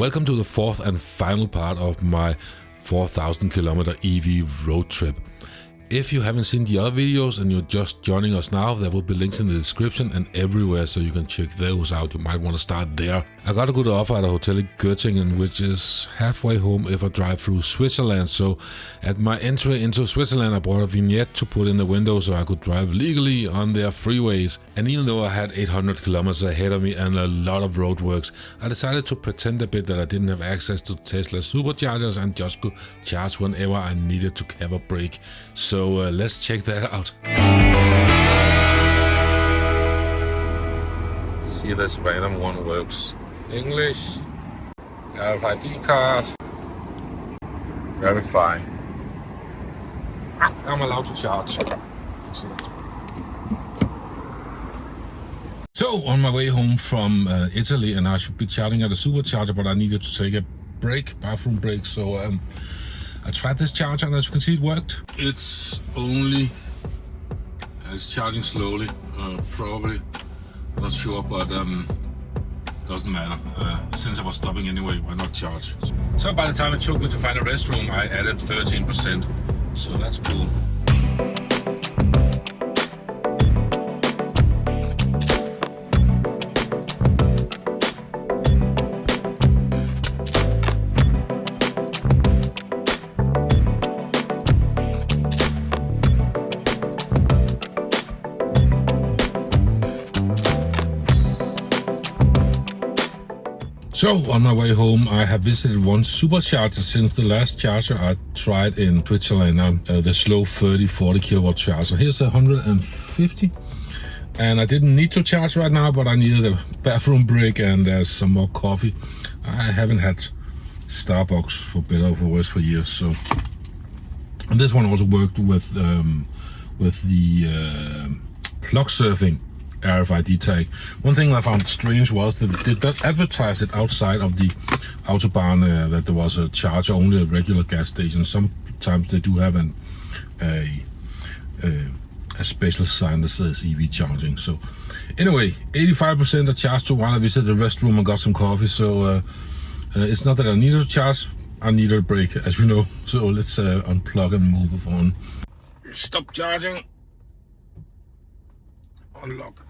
Welcome to the fourth and final part of my 4,000 kilometer EV road trip. If you haven't seen the other videos and you're just joining us now, there will be links in the description and everywhere, so you can check those out. You might want to start there. I got a good offer at a hotel in Göttingen, which is halfway home if I drive through Switzerland. So at my entry into Switzerland, I bought a vignette to put in the window so I could drive legally on their freeways. And even though I had 800 kilometers ahead of me and a lot of roadworks, I decided to pretend a bit that I didn't have access to Tesla superchargers and just could charge whenever I needed to have a break. So let's check that out. See, this random one works. English, RFID card, verify. I'm allowed to charge. Excellent. So on my way home from Italy, and I should be charging at a supercharger, but I needed to take a break, bathroom break. So I tried this charger, and as you can see, it worked. It's charging slowly, probably, not sure, but doesn't matter. Since I was stopping anyway, why not charge? So by the time it took me to find a restroom, I added 13%, so that's cool. So on my way home, I have visited one supercharger since the last charger I tried in Switzerland, the slow 30-40 kilowatt charger. Here's 150, and I didn't need to charge right now, but I needed a bathroom break and some more coffee. I haven't had Starbucks, for better or for worse, for years. So, and this one also worked with the plug surfing RFID tag. One thing I found strange was that they did not advertise it outside of the autobahn, that there was a charger, only a regular gas station. Sometimes they do have a special sign that says EV charging. So anyway, 85% are charged to while I visited the restroom and got some coffee. So it's not that I needed to charge, I needed a break, as you know. So let's unplug and move on. Stop charging. Unlock.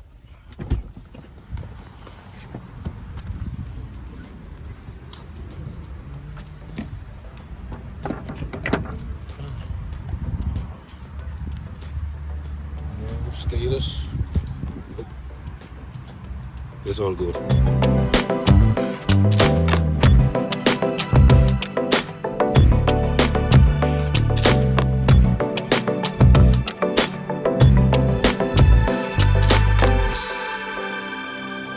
Status. It's all good.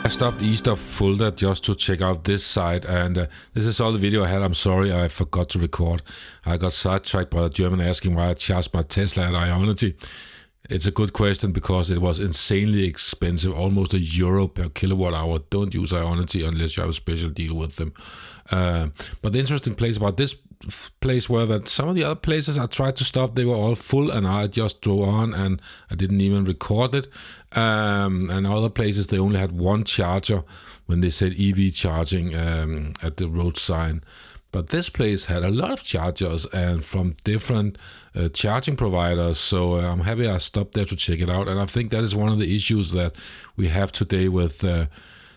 I stopped east of Fulda just to check out this site, and this is all the video I had. I'm sorry I forgot to record. I got sidetracked by a German asking why I charged my Tesla at Ionity. It's a good question because it was insanely expensive, almost €1 per kilowatt hour. Don't use Ionity unless you have a special deal with them. But the interesting place about this place were that some of the other places I tried to stop, they were all full, and I just drove on and I didn't even record it. And other places, they only had one charger when they said EV charging at the road sign. But this place had a lot of chargers and from different charging providers. So I'm happy I stopped there to check it out. And I think that is one of the issues that we have today with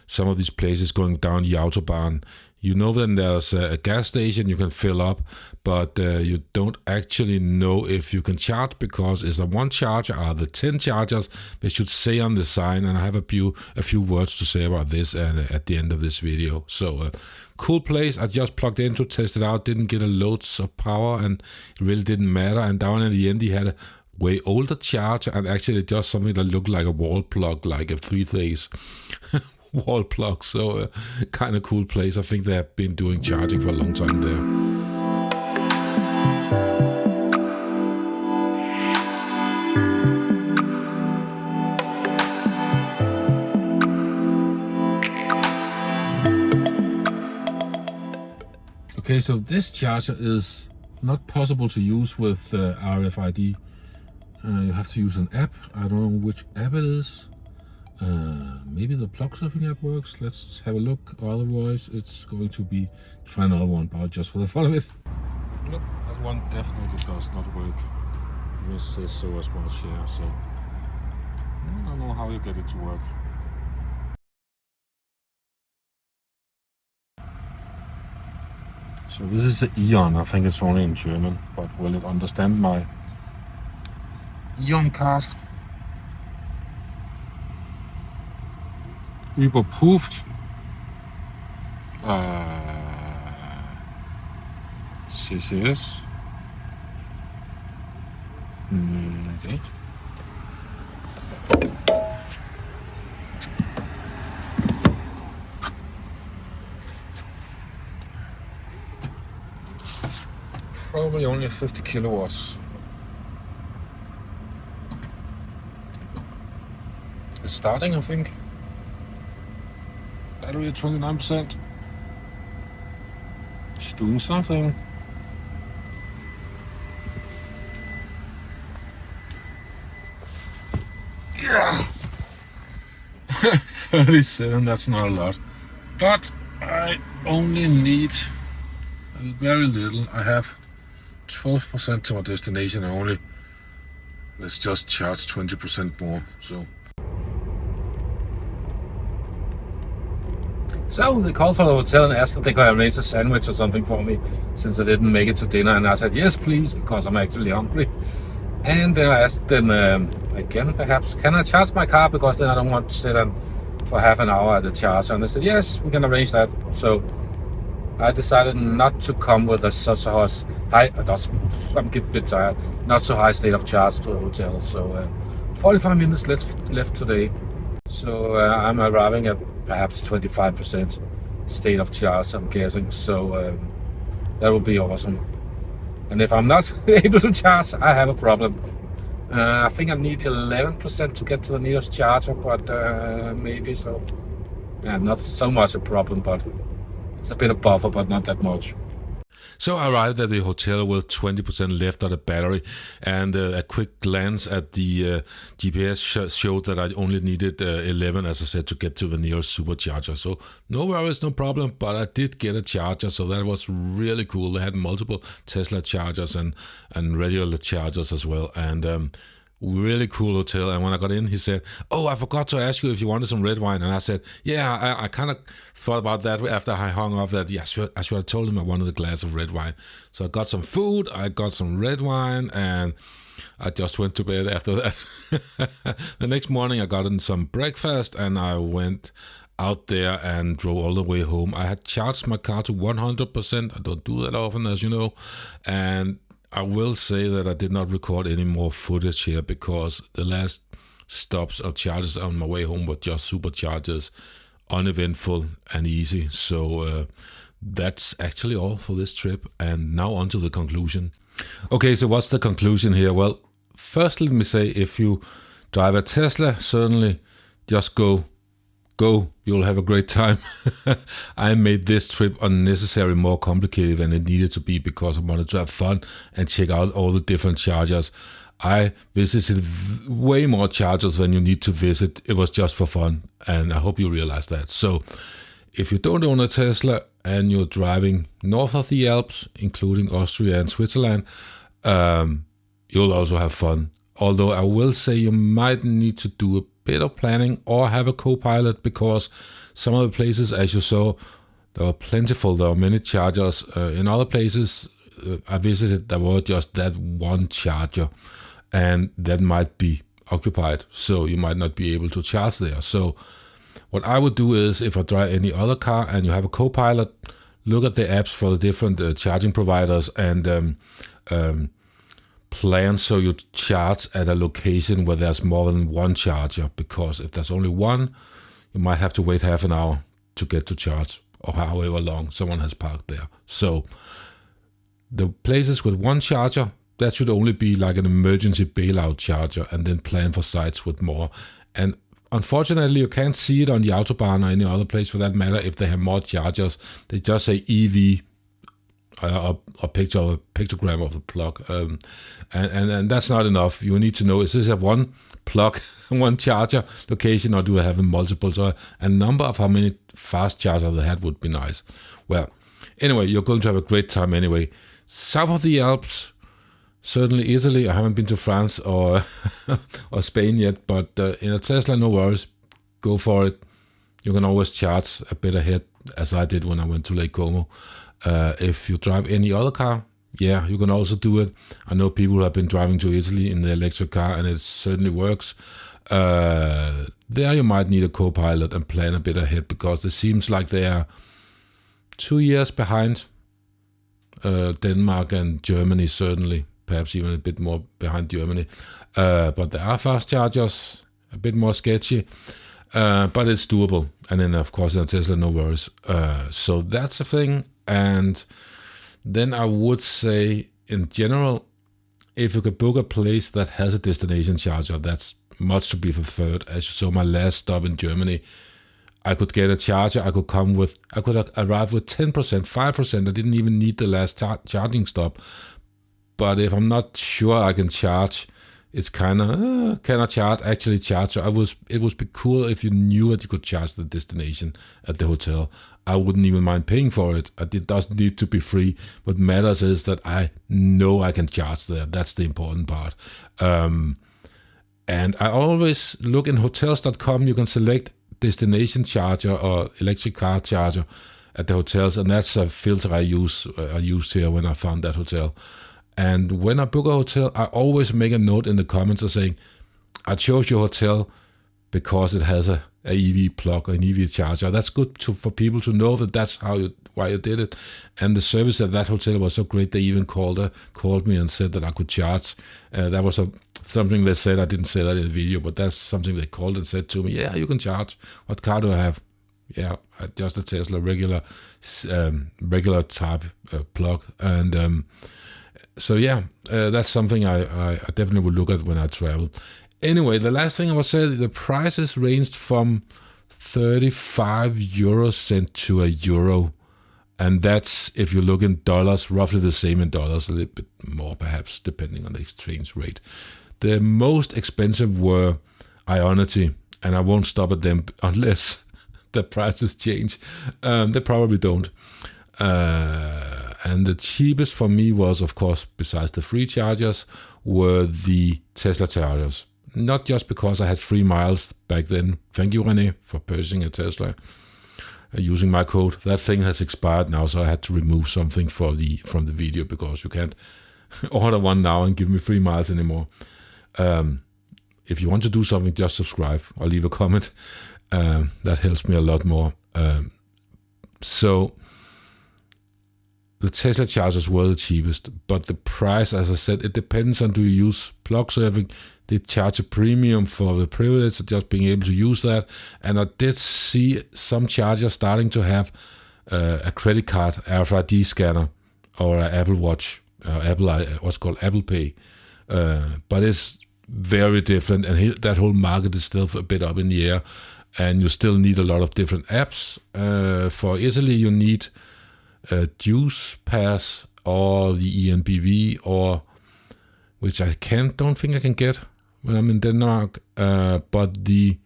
some of these places going down the autobahn. You know, then there's a gas station you can fill up, but you don't actually know if you can charge, because is there one charger? Are there 10 chargers? They should say on the sign, and I have a few words to say about this at the end of this video. So cool place. I just plugged in to test it out, didn't get a loads of power, and it really didn't matter. And down in the end, he had a way older charger, and actually just something that looked like a wall plug, like a 3-phase wall plug. So kind of cool place. I think they have been doing charging for a long time there. Okay, so this charger is not possible to use with RFID. You have to use an app. I don't know which app it is. Maybe the plug surfing app works. Let's have a look. Otherwise, it's going to be try another one, but just for the fun of it. Nope, that one definitely does not work. It says so as well share, so I don't know how you get it to work. So this is the Eon. I think it's only in German, but will it understand my Eon card? Überprüft. CCS. Okay. Probably only 50 kilowatts. It's starting, I think. Battery at 29%. It's doing something. Yeah. 37, that's not a lot. But I only need very little. I have 12% to my destination only. Let's just charge 20% more. So they called for the hotel and asked if they could arrange a sandwich or something for me since I didn't make it to dinner, and I said yes please because I'm actually hungry. And then I asked them again, perhaps, can I charge my car because then I don't want to sit for half an hour at the charger, and they said yes, we can arrange that. So I decided not to come with such a high, I'm getting a bit tired, not so high state of charge to the hotel. So 45 minutes left today. So I'm arriving at perhaps 25% state of charge, I'm guessing. So that will be awesome. And if I'm not able to charge, I have a problem. I think I need 11% to get to the nearest charger, but maybe so. Yeah, not so much a problem, but it's a bit of buffer, but not that much. So I arrived at the hotel with 20% left of the battery, and a quick glance at the GPS showed that I only needed 11, as I said, to get to the nearest supercharger. So no worries, no problem, but I did get a charger, so that was really cool. They had multiple Tesla chargers and regular chargers as well, and really cool hotel. And when I got in, he said, oh, I forgot to ask you if you wanted some red wine. And I said, yeah, I kind of thought about that after I hung up that, yeah, I should have told him I wanted a glass of red wine. So I got some food, I got some red wine, and I just went to bed after that. The next morning I got in some breakfast and I went out there and drove all the way home. I had charged my car to 100%. I don't do that often, as you know. And I will say that I did not record any more footage here because the last stops or charges on my way home were just superchargers, uneventful and easy. So that's actually all for this trip. And now on to the conclusion. Okay, so what's the conclusion here? Well, first let me say, if you drive a Tesla, certainly just go. You'll have a great time. I made this trip unnecessarily more complicated than it needed to be because I wanted to have fun and check out all the different chargers. I visited way more chargers than you need to visit. It was just for fun, and I hope you realize that. So if you don't own a Tesla and you're driving north of the Alps, including Austria and Switzerland, you'll also have fun. Although I will say you might need to do a bit of planning or have a co-pilot, because some of the places, as you saw, there were plentiful. There were many chargers. In other places I visited, there were just that one charger, and that might be occupied, so you might not be able to charge there. So what I would do is, if I drive any other car and you have a co-pilot, look at the apps for the different charging providers and plan so you charge at a location where there's more than one charger, because if there's only one, you might have to wait half an hour to get to charge, or however long someone has parked there. So the places with one charger, that should only be like an emergency bailout charger, and then plan for sites with more. And unfortunately, you can't see it on the autobahn or any other place for that matter if they have more chargers. They just say EV a pictogram of the plug, and that's not enough. You need to know, is this a one plug, one charger location, or do I have a multiple? So a number of how many fast chargers they had would be nice. Well, anyway, you're going to have a great time anyway. South of the Alps, certainly Italy. I haven't been to France or or Spain yet, but in a Tesla, no worries, go for it. You can always charge a bit ahead, as I did when I went to Lake Como. If you drive any other car, yeah, you can also do it. I know people who have been driving to Italy in the electric car, and it certainly works. There you might need a co-pilot and plan a bit ahead, because it seems like they are 2 years behind Denmark and Germany, certainly, perhaps even a bit more behind Germany. But there are fast chargers, a bit more sketchy, but it's doable. And then, of course, in a Tesla, no worries. So that's a thing. And then I would say, in general, if you could book a place that has a destination charger, that's much to be preferred. As you saw my last stop in Germany, I could get a charger. I could arrive with 10%, 5%. I didn't even need the last charging stop. But if I'm not sure I can charge, it's kind of, can I actually charge? So it would be cool if you knew that you could charge the destination at the hotel. I wouldn't even mind paying for it. It doesn't need to be free. What matters is that I know I can charge there. That's the important part. And I always look in hotels.com. You can select destination charger or electric car charger at the hotels, and that's a filter I used here when I found that hotel. And when I book a hotel, I always make a note in the comments of saying, I chose your hotel because it has a EV plug or an EV charger. That's good for people to know that that's why you did it. And the service at that hotel was so great, they even called me and said that I could charge. That was something they said. I didn't say that in the video, but that's something they called and said to me. Yeah, you can charge. What car do I have? Yeah, just a Tesla, regular type plug. And so yeah, that's something I definitely would look at when I travel. Anyway, the last thing I would say, the prices ranged from 35 eurocent to €1. And that's, if you look in dollars, roughly the same in dollars, a little bit more perhaps, depending on the exchange rate. The most expensive were Ionity, and I won't stop at them unless the prices change. They probably don't. And the cheapest for me was, of course, besides the free chargers, were the Tesla chargers. Not just because I had free miles back then. Thank you, René, for purchasing a Tesla using my code. That thing has expired now, so I had to remove something from the video, because you can't order one now and give me free miles anymore. If you want to do something, just subscribe or leave a comment. That helps me a lot more. So the Tesla chargers were the cheapest, but the price, as I said, it depends on, do you use plug surfing? They charge a premium for the privilege of just being able to use that. And I did see some chargers starting to have a credit card RFID scanner or an Apple Watch, what's called Apple Pay. But it's very different, and that whole market is still a bit up in the air, and you still need a lot of different apps. For Italy, you need Juice Pass or the ENBV, or which I don't think I can get when I'm in Denmark, but the,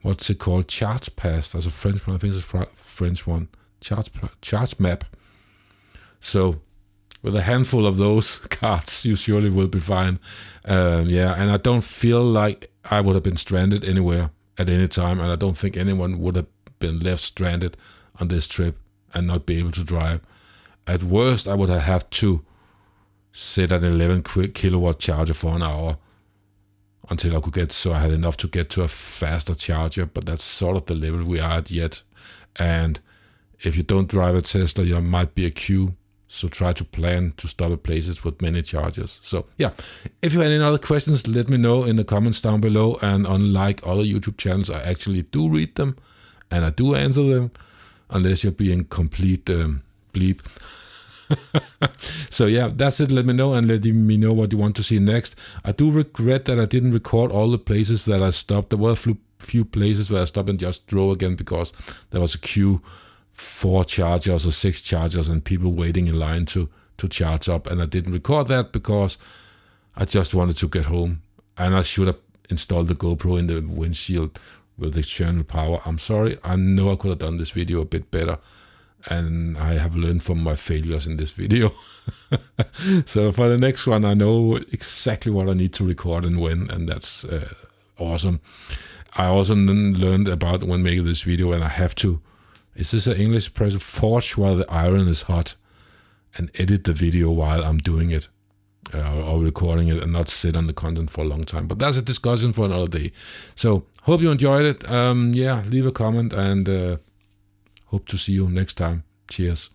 what's it called, Charge Pass. That's a French one, I think it's a French one, Charge Map. So with a handful of those cards, you surely will be fine. Yeah, and I don't feel like I would have been stranded anywhere at any time, and I don't think anyone would have been left stranded on this trip and not be able to drive. At worst, I would have to set an 11 kilowatt charger for an hour until I could I had enough to get to a faster charger, but that's sort of the level we are at yet. And if you don't drive a Tesla, there might be a queue, so try to plan to stop at places with many chargers. So yeah, if you have any other questions, let me know in the comments down below, and unlike other YouTube channels, I actually do read them, and I do answer them, unless you're being complete bleep. So yeah, that's it. Let me know, and let me know what you want to see next. I do regret that I didn't record all the places that I stopped. There were a few places where I stopped and just drove again because there was a queue. 4 chargers or 6 chargers and people waiting in line to charge up. And I didn't record that because I just wanted to get home. And I should have installed the GoPro in the windshield with external power. I'm sorry. I know I could have done this video a bit better. And I have learned from my failures in this video. So for the next one, I know exactly what I need to record and when. And that's awesome. I also learned about when making this video, and I have to, is this an English expression? Forge while the iron is hot and edit the video while I'm doing it or recording it, and not sit on the content for a long time. But that's a discussion for another day. So hope you enjoyed it. Yeah, leave a comment, and hope to see you next time. Cheers.